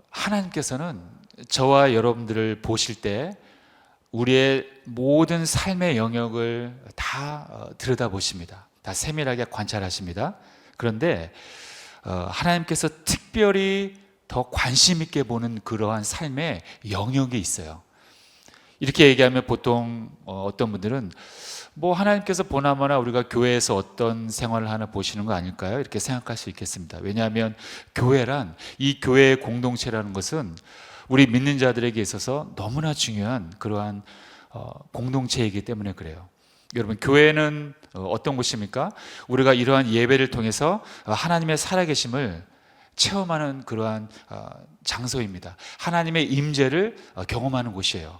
하나님께서는 저와 여러분들을 보실 때 우리의 모든 삶의 영역을 다 들여다보십니다. 다 세밀하게 관찰하십니다. 그런데 하나님께서 특별히 더 관심 있게 보는 그러한 삶의 영역이 있어요. 이렇게 얘기하면 보통 어떤 분들은 뭐 하나님께서 보나마나 우리가 교회에서 어떤 생활을 하나 보시는 거 아닐까요? 이렇게 생각할 수 있겠습니다. 왜냐하면 교회란, 이 교회의 공동체라는 것은 우리 믿는 자들에게 있어서 너무나 중요한 그러한 공동체이기 때문에 그래요. 여러분, 교회는 어떤 곳입니까? 우리가 이러한 예배를 통해서 하나님의 살아계심을 체험하는 그러한 장소입니다. 하나님의 임재를 경험하는 곳이에요.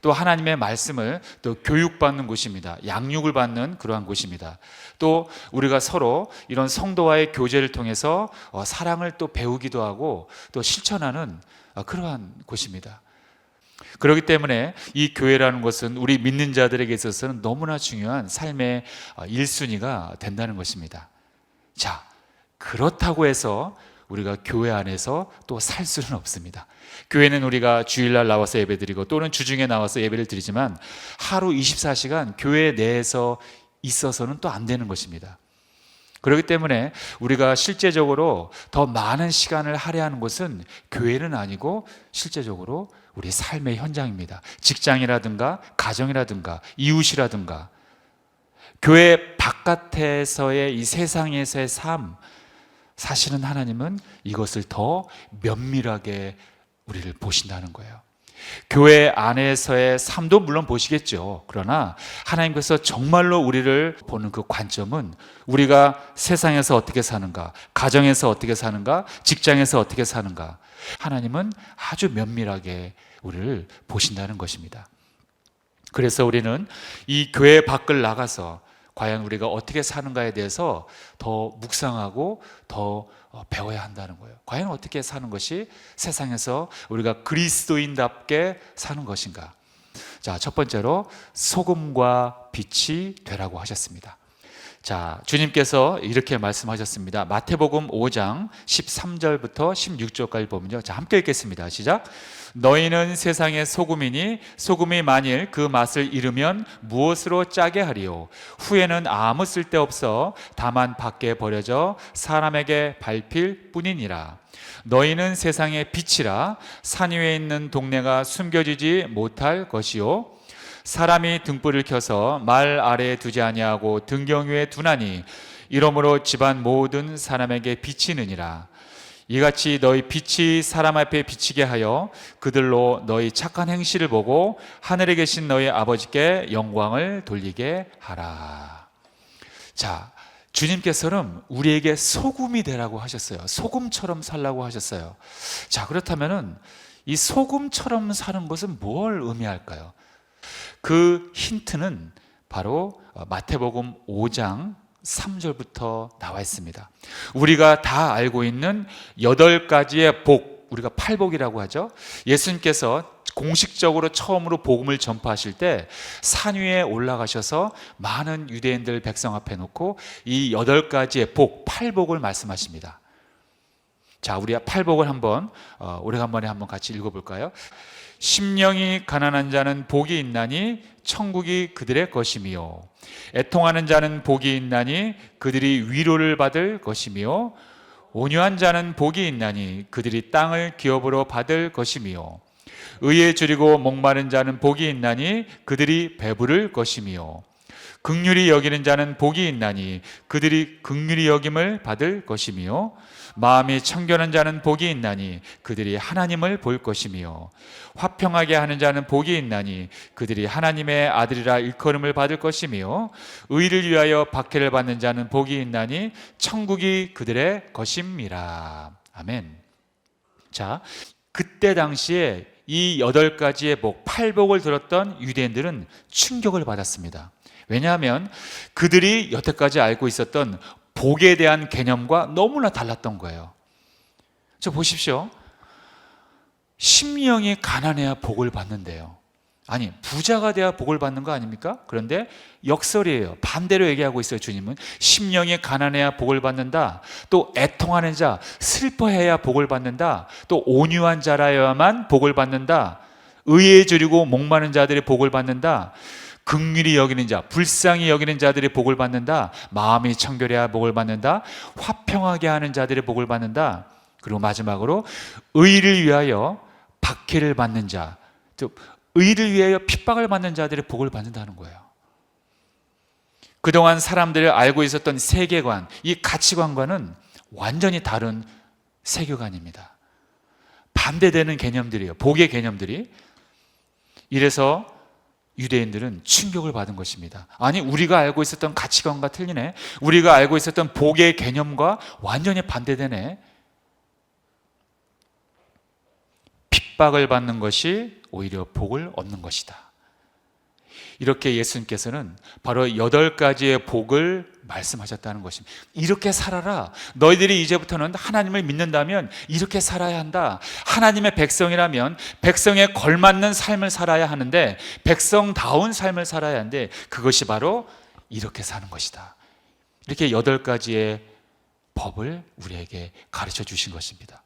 또 하나님의 말씀을 또 교육받는 곳입니다. 양육을 받는 그러한 곳입니다. 또 우리가 서로 이런 성도와의 교제를 통해서 사랑을 또 배우기도 하고 또 실천하는 그러한 곳입니다. 그렇기 때문에 이 교회라는 것은 우리 믿는 자들에게 있어서는 너무나 중요한 삶의 1순위가 된다는 것입니다. 자, 그렇다고 해서 우리가 교회 안에서 또 살 수는 없습니다. 교회는 우리가 주일날 나와서 예배드리고 또는 주중에 나와서 예배를 드리지만 하루 24시간 교회 내에서 있어서는 또 안 되는 것입니다. 그렇기 때문에 우리가 실제적으로 더 많은 시간을 할애하는 곳은 교회는 아니고 실제적으로 우리 삶의 현장입니다. 직장이라든가 가정이라든가 이웃이라든가 교회 바깥에서의 이 세상에서의 삶, 사실은 하나님은 이것을 더 면밀하게 우리를 보신다는 거예요. 교회 안에서의 삶도 물론 보시겠죠. 그러나 하나님께서 정말로 우리를 보는 그 관점은 우리가 세상에서 어떻게 사는가, 가정에서 어떻게 사는가, 직장에서 어떻게 사는가, 하나님은 아주 면밀하게 우리를 보신다는 것입니다. 그래서 우리는 이 교회 밖을 나가서 과연 우리가 어떻게 사는가에 대해서 더 묵상하고 더 배워야 한다는 거예요. 과연 어떻게 사는 것이 세상에서 우리가 그리스도인답게 사는 것인가? 자, 첫 번째로 소금과 빛이 되라고 하셨습니다. 자, 주님께서 이렇게 말씀하셨습니다. 마태복음 5장 13절부터 16절까지 보면요. 자, 함께 읽겠습니다. 시작. 너희는 세상의 소금이니 소금이 만일 그 맛을 잃으면 무엇으로 짜게 하리요? 후에는 아무 쓸데없어 다만 밖에 버려져 사람에게 밟힐 뿐이니라. 너희는 세상의 빛이라. 산 위에 있는 동네가 숨겨지지 못할 것이요. 사람이 등불을 켜서 말 아래에 두지 아니하고 등경 위에 두나니 이러므로 집안 모든 사람에게 비치느니라. 이같이 너희 빛이 사람 앞에 비치게 하여 그들로 너희 착한 행실을 보고 하늘에 계신 너희 아버지께 영광을 돌리게 하라. 자, 주님께서는 우리에게 소금이 되라고 하셨어요. 소금처럼 살라고 하셨어요. 자, 그렇다면은 이 소금처럼 사는 것은 뭘 의미할까요? 그 힌트는 바로 마태복음 5장 3절부터 나와 있습니다. 우리가 다 알고 있는 8가지의 복, 우리가 팔복이라고 하죠. 예수님께서 공식적으로 처음으로 복음을 전파하실 때 산 위에 올라가셔서 많은 유대인들 백성 앞에 놓고 이 8가지의 복, 팔복을 말씀하십니다. 자, 우리 팔복을 한번 오래간만에 한번 같이 읽어볼까요? 심령이 가난한 자는 복이 있나니 천국이 그들의 것이며 애통하는 자는 복이 있나니 그들이 위로를 받을 것이며 온유한 자는 복이 있나니 그들이 땅을 기업으로 받을 것이며 의에 줄이고 목마른 자는 복이 있나니 그들이 배부를 것이며 긍휼히 여기는 자는 복이 있나니 그들이 긍휼히 여김을 받을 것이며 마음이 청결한 자는 복이 있나니 그들이 하나님을 볼 것이며 화평하게 하는 자는 복이 있나니 그들이 하나님의 아들이라 일컬음을 받을 것이며 의를 위하여 박해를 받는 자는 복이 있나니 천국이 그들의 것임이라. 아멘. 자, 그때 당시에 이 8가지의 복, 팔복을 들었던 유대인들은 충격을 받았습니다. 왜냐하면 그들이 여태까지 알고 있었던 복에 대한 개념과 너무나 달랐던 거예요. 저 보십시오. 심령이 가난해야 복을 받는데요. 아니, 부자가 돼야 복을 받는 거 아닙니까? 그런데 역설이에요. 반대로 얘기하고 있어요. 주님은 심령이 가난해야 복을 받는다. 또 애통하는 자, 슬퍼해야 복을 받는다. 또 온유한 자라야만 복을 받는다. 의에 줄이고 목마른 자들이 복을 받는다. 긍휼히 여기는 자, 불쌍히 여기는 자들이 복을 받는다. 마음이 청결해야 복을 받는다. 화평하게 하는 자들이 복을 받는다. 그리고 마지막으로 의를 위하여 박해를 받는 자, 즉 의를 위하여 핍박을 받는 자들의 복을 받는다는 거예요. 그동안 사람들이 알고 있었던 세계관, 이 가치관과는 완전히 다른 세계관입니다. 반대되는 개념들이에요. 복의 개념들이. 이래서 유대인들은 충격을 받은 것입니다. 아니, 우리가 알고 있었던 가치관과 틀리네. 우리가 알고 있었던 복의 개념과 완전히 반대되네. 핍박을 받는 것이 오히려 복을 얻는 것이다. 이렇게 예수님께서는 바로 8가지의 복을 말씀하셨다는 것입니다. 이렇게 살아라. 너희들이 이제부터는 하나님을 믿는다면 이렇게 살아야 한다. 하나님의 백성이라면 백성에 걸맞는 삶을 살아야 하는데, 백성다운 삶을 살아야 하는데, 그것이 바로 이렇게 사는 것이다. 이렇게 8가지의 법을 우리에게 가르쳐 주신 것입니다.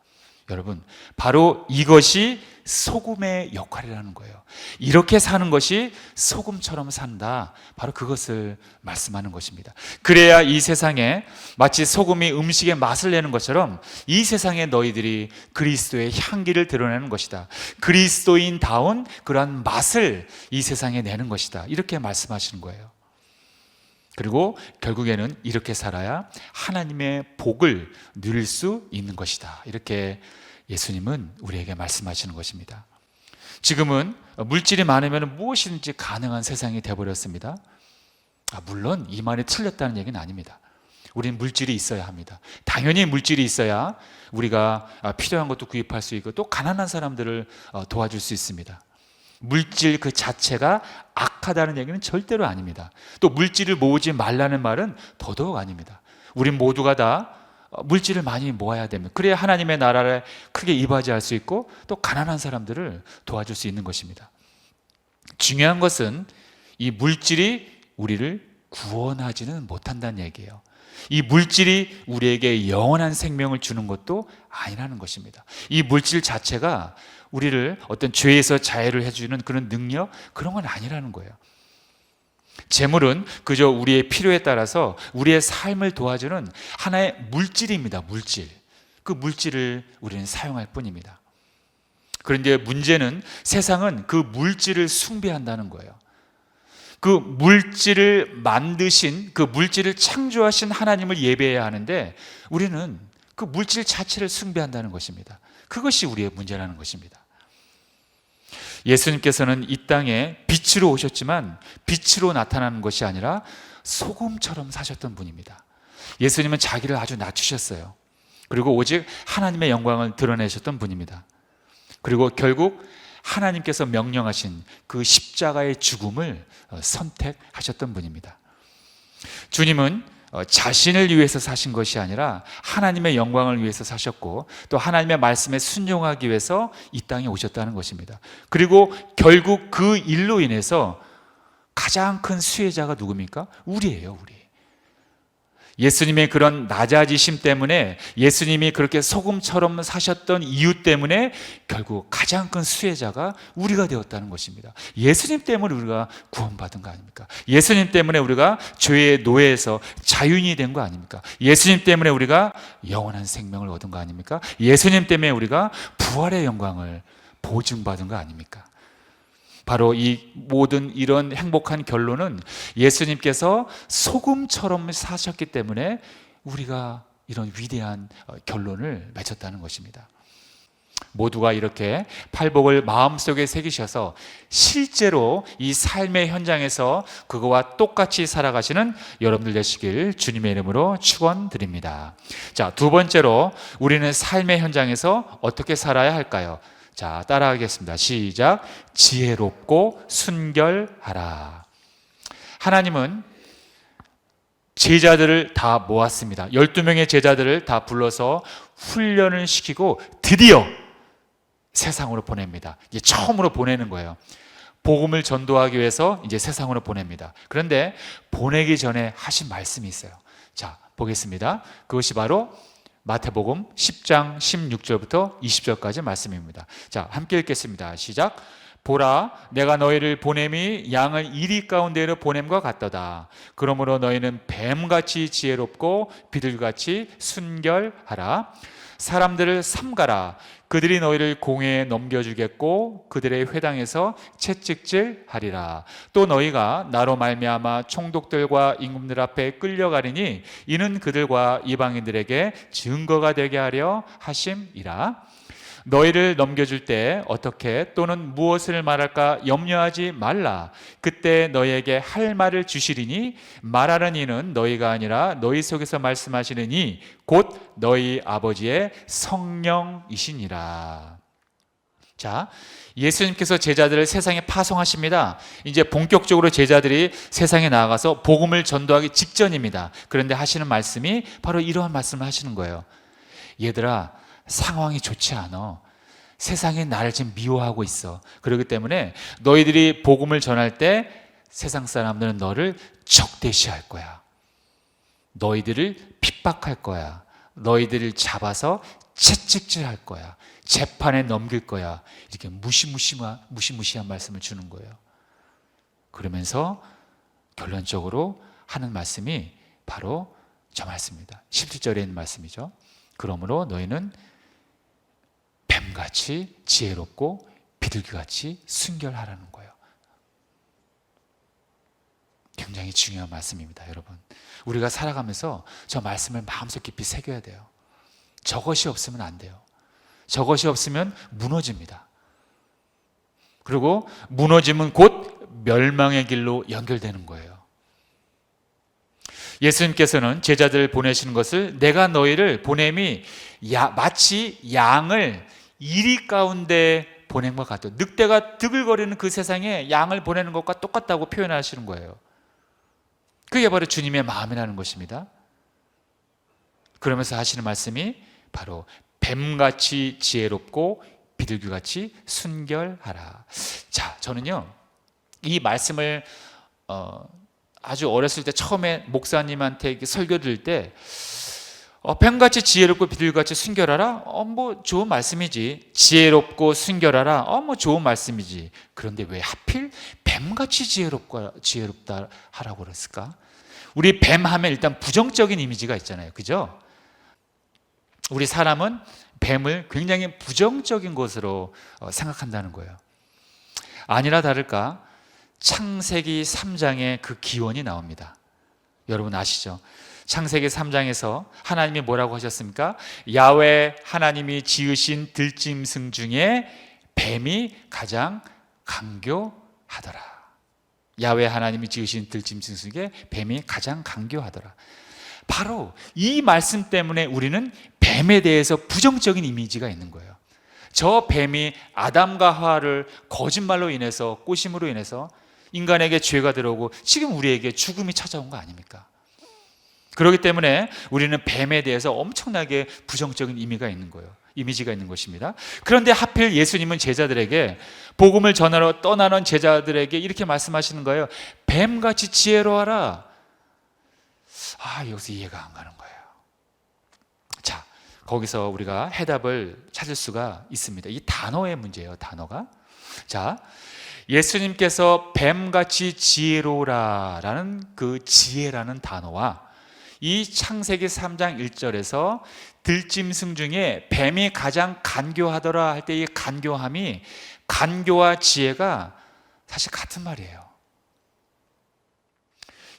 여러분, 바로 이것이 소금의 역할이라는 거예요. 이렇게 사는 것이 소금처럼 산다. 바로 그것을 말씀하는 것입니다. 그래야 이 세상에 마치 소금이 음식의 맛을 내는 것처럼 이 세상에 너희들이 그리스도의 향기를 드러내는 것이다. 그리스도인다운 그러한 맛을 이 세상에 내는 것이다. 이렇게 말씀하시는 거예요. 그리고 결국에는 이렇게 살아야 하나님의 복을 누릴 수 있는 것이다. 이렇게 예수님은 우리에게 말씀하시는 것입니다. 지금은 물질이 많으면 무엇이든지 가능한 세상이 되어버렸습니다. 물론 이 말이 틀렸다는 얘기는 아닙니다. 우리는 물질이 있어야 합니다. 당연히 물질이 있어야 우리가 필요한 것도 구입할 수 있고 또 가난한 사람들을 도와줄 수 있습니다. 물질 그 자체가 악하다는 얘기는 절대로 아닙니다. 또 물질을 모으지 말라는 말은 더더욱 아닙니다. 우린 모두가 다 물질을 많이 모아야 됩니다. 그래야 하나님의 나라를 크게 이바지할 수 있고 또 가난한 사람들을 도와줄 수 있는 것입니다. 중요한 것은 이 물질이 우리를 구원하지는 못한다는 얘기예요. 이 물질이 우리에게 영원한 생명을 주는 것도 아니라는 것입니다. 이 물질 자체가 우리를 어떤 죄에서 자유를 해주는 그런 능력, 그런 건 아니라는 거예요. 재물은 그저 우리의 필요에 따라서 우리의 삶을 도와주는 하나의 물질입니다. 물질. 그 물질을 우리는 사용할 뿐입니다. 그런데 문제는 세상은 그 물질을 숭배한다는 거예요. 그 물질을 만드신, 그 물질을 창조하신 하나님을 예배해야 하는데 우리는 그 물질 자체를 숭배한다는 것입니다. 그것이 우리의 문제라는 것입니다. 예수님께서는 이 땅에 빛으로 오셨지만 빛으로 나타나는 것이 아니라 소금처럼 사셨던 분입니다. 예수님은 자기를 아주 낮추셨어요. 그리고 오직 하나님의 영광을 드러내셨던 분입니다. 그리고 결국 하나님께서 명령하신 그 십자가의 죽음을 선택하셨던 분입니다. 주님은 자신을 위해서 사신 것이 아니라 하나님의 영광을 위해서 사셨고 또 하나님의 말씀에 순종하기 위해서 이 땅에 오셨다는 것입니다. 그리고 결국 그 일로 인해서 가장 큰 수혜자가 누굽니까? 우리예요, 우리. 예수님의 그런 낮아지심 때문에, 예수님이 그렇게 소금처럼 사셨던 이유 때문에 결국 가장 큰 수혜자가 우리가 되었다는 것입니다. 예수님 때문에 우리가 구원받은 거 아닙니까? 예수님 때문에 우리가 죄의 노예에서 자유인이 된 거 아닙니까? 예수님 때문에 우리가 영원한 생명을 얻은 거 아닙니까? 예수님 때문에 우리가 부활의 영광을 보증받은 거 아닙니까? 바로 이 모든 이런 행복한 결론은 예수님께서 소금처럼 사셨기 때문에 우리가 이런 위대한 결론을 맺었다는 것입니다. 모두가 이렇게 팔복을 마음속에 새기셔서 실제로 이 삶의 현장에서 그거와 똑같이 살아가시는 여러분들 되시길 주님의 이름으로 축원드립니다. 자, 두 번째로 우리는 삶의 현장에서 어떻게 살아야 할까요? 자, 따라하겠습니다. 시작. 지혜롭고 순결하라. 하나님은 제자들을 다 모았습니다. 12명의 제자들을 다 불러서 훈련을 시키고 드디어 세상으로 보냅니다. 이제 처음으로 보내는 거예요. 복음을 전도하기 위해서 이제 세상으로 보냅니다. 그런데 보내기 전에 하신 말씀이 있어요. 자, 보겠습니다. 그것이 바로 마태복음 10장 16절부터 20절까지 말씀입니다. 자, 함께 읽겠습니다. 시작. 보라, 내가 너희를 보냄이 양을 이리 가운데로 보냄과 같도다. 그러므로 너희는 뱀같이 지혜롭고 비둘기같이 순결하라. 사람들을 삼가라. 그들이 너희를 공회에 넘겨주겠고 그들의 회당에서 채찍질하리라. 또 너희가 나로 말미암아 총독들과 임금들 앞에 끌려가리니 이는 그들과 이방인들에게 증거가 되게 하려 하심이라. 너희를 넘겨줄 때 어떻게 또는 무엇을 말할까 염려하지 말라. 그때 너희에게 할 말을 주시리니 말하는 이는 너희가 아니라 너희 속에서 말씀하시는 이 곧 너희 아버지의 성령이시니라. 자, 예수님께서 제자들을 세상에 파송하십니다. 이제 본격적으로 제자들이 세상에 나아가서 복음을 전도하기 직전입니다. 그런데 하시는 말씀이 바로 이러한 말씀을 하시는 거예요. 얘들아, 상황이 좋지 않아. 세상이 나를 지금 미워하고 있어. 그렇기 때문에 너희들이 복음을 전할 때 세상 사람들은 너를 적대시할 거야. 너희들을 핍박할 거야. 너희들을 잡아서 채찍질할 거야. 재판에 넘길 거야. 이렇게 무시무시한 말씀을 주는 거예요. 그러면서 결론적으로 하는 말씀이 바로 저 말씀입니다. 17절에 있는 말씀이죠. 그러므로 너희는 뱀같이 지혜롭고 비둘기같이 순결하라는 거예요. 굉장히 중요한 말씀입니다, 여러분. 우리가 살아가면서 저 말씀을 마음속 깊이 새겨야 돼요. 저것이 없으면 안 돼요. 저것이 없으면 무너집니다. 그리고 무너지면 곧 멸망의 길로 연결되는 거예요. 예수님께서는 제자들을 보내시는 것을 내가 너희를 보냄이 마치 양을 이리 가운데 보낸 것 같아요. 늑대가 드글거리는 그 세상에 양을 보내는 것과 똑같다고 표현하시는 거예요. 그게 바로 주님의 마음이라는 것입니다. 그러면서 하시는 말씀이 바로 뱀같이 지혜롭고 비둘기같이 순결하라. 자, 저는요 이 말씀을 아주 어렸을 때 처음에 목사님한테 설교 드릴 때 뱀같이 지혜롭고 비둘기같이 순결하라? 뭐 좋은 말씀이지. 지혜롭고 순결하라? 뭐 좋은 말씀이지. 그런데 왜 하필 뱀같이 지혜롭다 하라고 그랬을까? 우리 뱀 하면 일단 부정적인 이미지가 있잖아요. 그죠? 우리 사람은 뱀을 굉장히 부정적인 것으로 생각한다는 거예요. 아니라 다를까? 창세기 3장에 그 기원이 나옵니다. 여러분 아시죠? 창세기 3장에서 하나님이 뭐라고 하셨습니까? 야훼 하나님이 지으신 들짐승 중에 뱀이 가장 강교하더라. 야훼 하나님이 지으신 들짐승 중에 뱀이 가장 강교하더라. 바로 이 말씀 때문에 우리는 뱀에 대해서 부정적인 이미지가 있는 거예요. 저 뱀이 아담과 하와를 거짓말로 인해서, 꼬심으로 인해서 인간에게 죄가 들어오고 지금 우리에게 죽음이 찾아온 거 아닙니까? 그렇기 때문에 우리는 뱀에 대해서 엄청나게 부정적인 이미지가 있는 것입니다. 그런데 하필 예수님은 제자들에게 복음을 전하러 떠나는 제자들에게 이렇게 말씀하시는 거예요. 뱀같이 지혜로워라. 여기서 이해가 안 가는 거예요. 자, 거기서 우리가 해답을 찾을 수가 있습니다. 이 단어의 문제예요, 단어가. 자, 예수님께서 뱀같이 지혜로우라라는 그 지혜라는 단어와 이 창세기 3장 1절에서 들짐승 중에 뱀이 가장 간교하더라 할 때 이 간교함이, 간교와 지혜가 사실 같은 말이에요.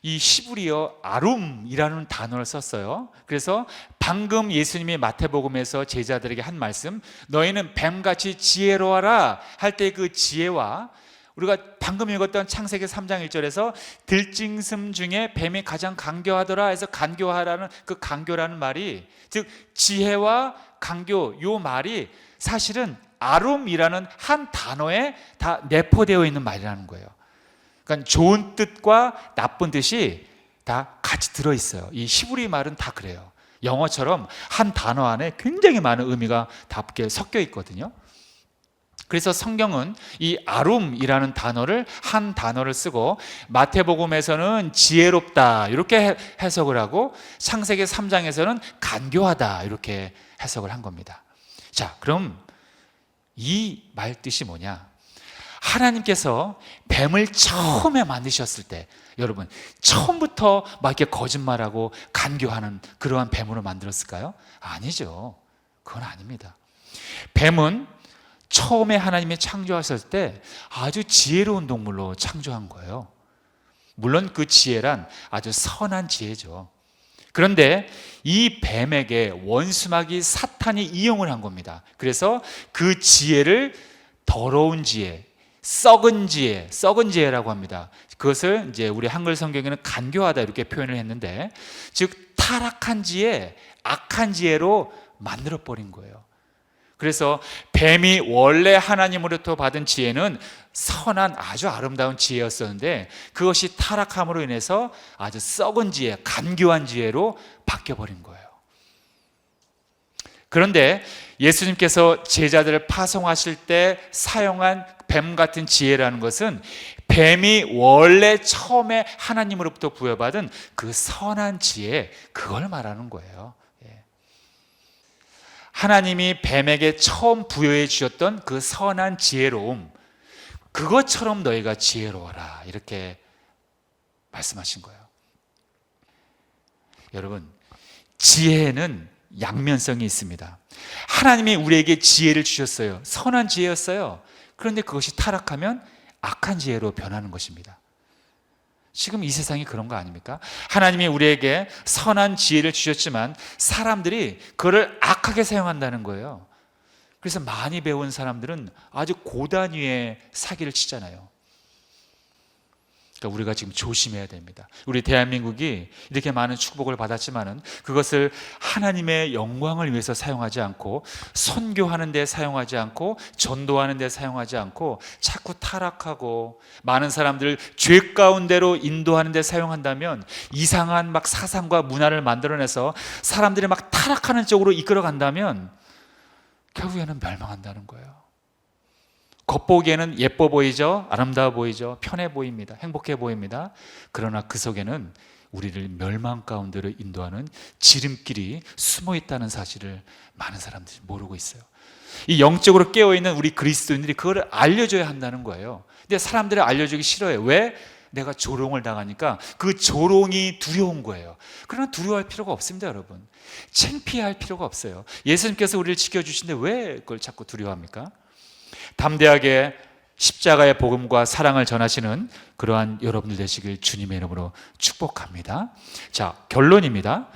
이 히브리어 아룸이라는 단어를 썼어요. 그래서 방금 예수님이 마태복음에서 제자들에게 한 말씀, 너희는 뱀같이 지혜로워라 할 때 그 지혜와 우리가 방금 읽었던 창세기 3장 1절에서 들짐승 중에 뱀이 가장 간교하더라 해서 간교하라는 그 간교라는 말이, 즉 지혜와 간교, 요 말이 사실은 아룸이라는 한 단어에 다 내포되어 있는 말이라는 거예요. 그러니까 좋은 뜻과 나쁜 뜻이 다 같이 들어있어요. 이 히브리 말은 다 그래요. 영어처럼 한 단어 안에 굉장히 많은 의미가 다 섞여 있거든요. 그래서 성경은 이 아룸이라는 단어를 한 단어를 쓰고 마태복음에서는 지혜롭다 이렇게 해석을 하고 창세기 3장에서는 간교하다 이렇게 해석을 한 겁니다. 자, 그럼 이 말 뜻이 뭐냐? 하나님께서 뱀을 처음에 만드셨을 때 여러분 처음부터 막 이렇게 거짓말하고 간교하는 그러한 뱀으로 만들었을까요? 아니죠. 그건 아닙니다. 뱀은 처음에 하나님이 창조하셨을 때 아주 지혜로운 동물로 창조한 거예요. 물론 그 지혜란 아주 선한 지혜죠. 그런데 이 뱀에게 원수마귀 사탄이 이용을 한 겁니다. 그래서 그 지혜를 더러운 지혜, 썩은 지혜라고 합니다. 그것을 이제 우리 한글 성경에는 간교하다 이렇게 표현을 했는데, 즉 타락한 지혜, 악한 지혜로 만들어 버린 거예요. 그래서 뱀이 원래 하나님으로부터 받은 지혜는 선한 아주 아름다운 지혜였었는데 그것이 타락함으로 인해서 아주 썩은 지혜, 간교한 지혜로 바뀌어버린 거예요. 그런데 예수님께서 제자들을 파송하실 때 사용한 뱀 같은 지혜라는 것은 뱀이 원래 처음에 하나님으로부터 부여받은 그 선한 지혜, 그걸 말하는 거예요. 하나님이 뱀에게 처음 부여해 주셨던 그 선한 지혜로움, 그것처럼 너희가 지혜로워라 이렇게 말씀하신 거예요. 여러분, 지혜는 양면성이 있습니다. 하나님이 우리에게 지혜를 주셨어요. 선한 지혜였어요. 그런데 그것이 타락하면 악한 지혜로 변하는 것입니다. 지금 이 세상이 그런 거 아닙니까? 하나님이 우리에게 선한 지혜를 주셨지만 사람들이 그걸 악하게 사용한다는 거예요. 그래서 많이 배운 사람들은 아주 고단 위에 사기를 치잖아요. 그러니까 우리가 지금 조심해야 됩니다. 우리 대한민국이 이렇게 많은 축복을 받았지만은 그것을 하나님의 영광을 위해서 사용하지 않고, 선교하는 데 사용하지 않고, 전도하는 데 사용하지 않고 자꾸 타락하고 많은 사람들을 죄 가운데로 인도하는 데 사용한다면, 이상한 막 사상과 문화를 만들어내서 사람들이 막 타락하는 쪽으로 이끌어 간다면 결국에는 멸망한다는 거예요. 겉보기에는 예뻐 보이죠? 아름다워 보이죠? 편해 보입니다. 행복해 보입니다. 그러나 그 속에는 우리를 멸망 가운데로 인도하는 지름길이 숨어 있다는 사실을 많은 사람들이 모르고 있어요. 이 영적으로 깨어있는 우리 그리스도인들이 그걸 알려줘야 한다는 거예요. 근데 사람들이 알려주기 싫어요. 왜? 내가 조롱을 당하니까 그 조롱이 두려운 거예요. 그러나 두려워할 필요가 없습니다, 여러분. 창피할 필요가 없어요. 예수님께서 우리를 지켜주시는데 왜 그걸 자꾸 두려워합니까? 담대하게 십자가의 복음과 사랑을 전하시는 그러한 여러분들 되시길 주님의 이름으로 축복합니다. 자, 결론입니다.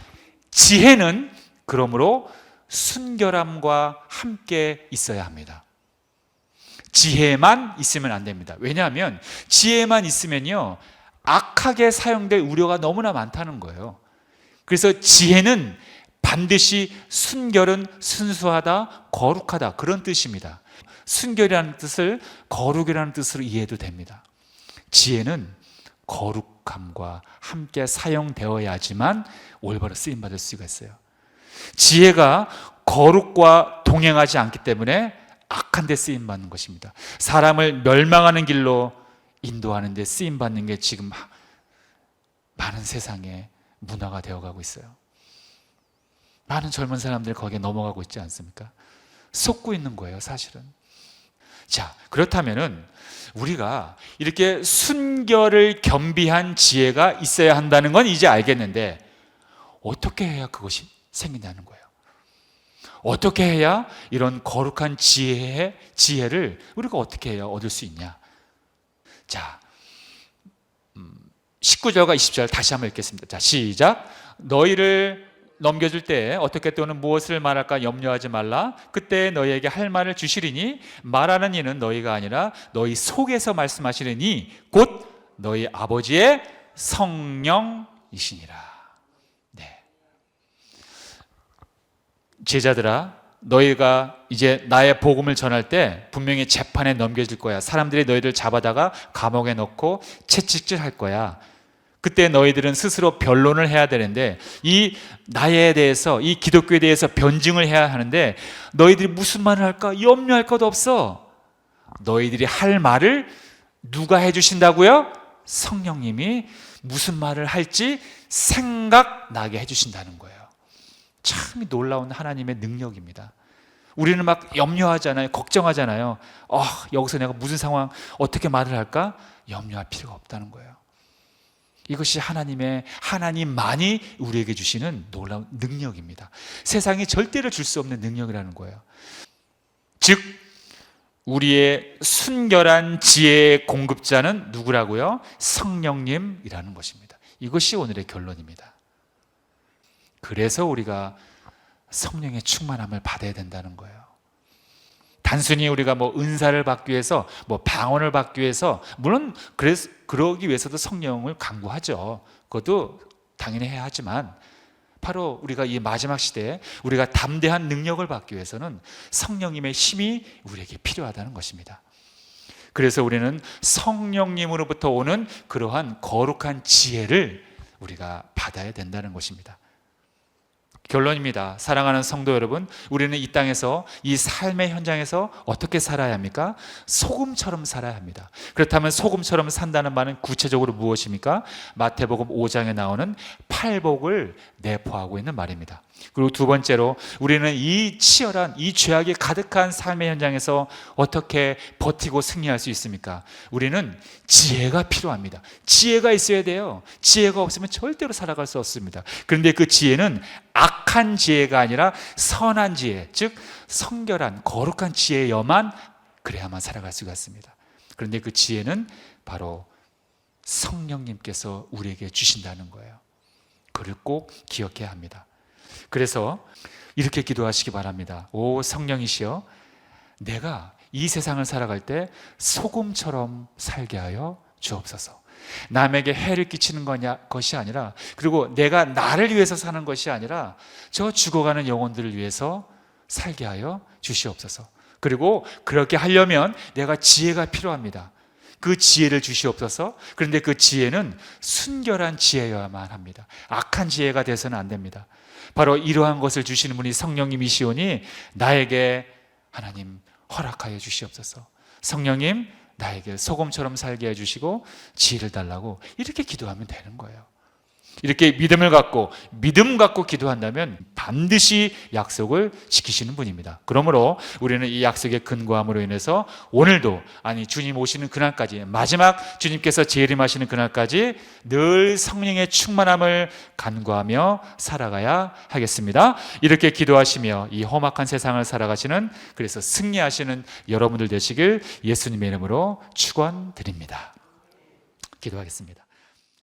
지혜는 그러므로 순결함과 함께 있어야 합니다. 지혜만 있으면 안 됩니다. 왜냐하면 지혜만 있으면요, 악하게 사용될 우려가 너무나 많다는 거예요. 그래서 지혜는 반드시 순결은 순수하다, 거룩하다, 그런 뜻입니다. 순결이라는 뜻을 거룩이라는 뜻으로 이해해도 됩니다. 지혜는 거룩함과 함께 사용되어야지만 올바로 쓰임받을 수가 있어요. 지혜가 거룩과 동행하지 않기 때문에 악한 데 쓰임받는 것입니다. 사람을 멸망하는 길로 인도하는 데 쓰임받는 게 지금 많은 세상의 문화가 되어가고 있어요. 많은 젊은 사람들이 거기에 넘어가고 있지 않습니까? 속고 있는 거예요, 사실은. 자, 그렇다면은 우리가 이렇게 순결을 겸비한 지혜가 있어야 한다는 건 이제 알겠는데, 어떻게 해야 그것이 생긴다는 거예요? 어떻게 해야 이런 거룩한 지혜를 우리가 어떻게 해야 얻을 수 있냐? 자, 19절과 20절 다시 한번 읽겠습니다. 자, 시작. 너희를 넘겨줄 때 어떻게 또는 무엇을 말할까 염려하지 말라. 그때 너희에게 할 말을 주시리니 말하는 이는 너희가 아니라 너희 속에서 말씀하시리니 곧 너희 아버지의 성령이시니라. 네. 제자들아, 너희가 이제 나의 복음을 전할 때 분명히 재판에 넘겨질 거야. 사람들이 너희들 잡아다가 감옥에 넣고 채찍질할 거야. 그때 너희들은 스스로 변론을 해야 되는데, 이 나에 대해서, 이 기독교에 대해서 변증을 해야 하는데 너희들이 무슨 말을 할까 염려할 것도 없어. 너희들이 할 말을 누가 해주신다고요? 성령님이 무슨 말을 할지 생각나게 해주신다는 거예요. 참 놀라운 하나님의 능력입니다. 우리는 막 염려하잖아요. 걱정하잖아요. 여기서 내가 무슨 상황, 어떻게 말을 할까? 염려할 필요가 없다는 거예요. 이것이 하나님만이 우리에게 주시는 놀라운 능력입니다. 세상이 절대로 줄 수 없는 능력이라는 거예요. 즉 우리의 순결한 지혜의 공급자는 누구라고요? 성령님이라는 것입니다. 이것이 오늘의 결론입니다. 그래서 우리가 성령의 충만함을 받아야 된다는 거예요. 단순히 우리가 은사를 받기 위해서, 방언을 받기 위해서, 물론 그러기 위해서도 성령을 간구하죠. 그것도 당연히 해야 하지만, 바로 우리가 이 마지막 시대에 우리가 담대한 능력을 받기 위해서는 성령님의 힘이 우리에게 필요하다는 것입니다. 그래서 우리는 성령님으로부터 오는 그러한 거룩한 지혜를 우리가 받아야 된다는 것입니다. 결론입니다. 사랑하는 성도 여러분, 우리는 이 땅에서, 이 삶의 현장에서 어떻게 살아야 합니까? 소금처럼 살아야 합니다. 그렇다면 소금처럼 산다는 말은 구체적으로 무엇입니까? 마태복음 5장에 나오는 팔복을 내포하고 있는 말입니다. 그리고 두 번째로, 우리는 이 치열한, 이 죄악이 가득한 삶의 현장에서 어떻게 버티고 승리할 수 있습니까? 우리는 지혜가 필요합니다. 지혜가 있어야 돼요. 지혜가 없으면 절대로 살아갈 수 없습니다. 그런데 그 지혜는 악한 지혜가 아니라 선한 지혜, 즉 성결한 거룩한 지혜여만 그래야만 살아갈 수가 있습니다. 그런데 그 지혜는 바로 성령님께서 우리에게 주신다는 거예요. 그를 꼭 기억해야 합니다. 그래서 이렇게 기도하시기 바랍니다. 오 성령이시여, 내가 이 세상을 살아갈 때 소금처럼 살게 하여 주옵소서. 남에게 해를 끼치는 것이 아니라, 그리고 내가 나를 위해서 사는 것이 아니라 저 죽어가는 영혼들을 위해서 살게 하여 주시옵소서. 그리고 그렇게 하려면 내가 지혜가 필요합니다. 그 지혜를 주시옵소서. 그런데 그 지혜는 순결한 지혜여야만 합니다. 악한 지혜가 돼서는 안 됩니다. 바로 이러한 것을 주시는 분이 성령님이시오니 나에게 하나님 허락하여 주시옵소서. 성령님, 나에게 소금처럼 살게 해주시고 지혜를 달라고 이렇게 기도하면 되는 거예요. 이렇게 믿음 갖고 기도한다면 반드시 약속을 지키시는 분입니다. 그러므로 우리는 이 약속에 근거함으로 인해서 오늘도, 주님 오시는 그날까지, 마지막 주님께서 재림하시는 그날까지 늘 성령의 충만함을 간구하며 살아가야 하겠습니다. 이렇게 기도하시며 이 험악한 세상을 살아가시는, 그래서 승리하시는 여러분들 되시길 예수님의 이름으로 축원드립니다. 기도하겠습니다.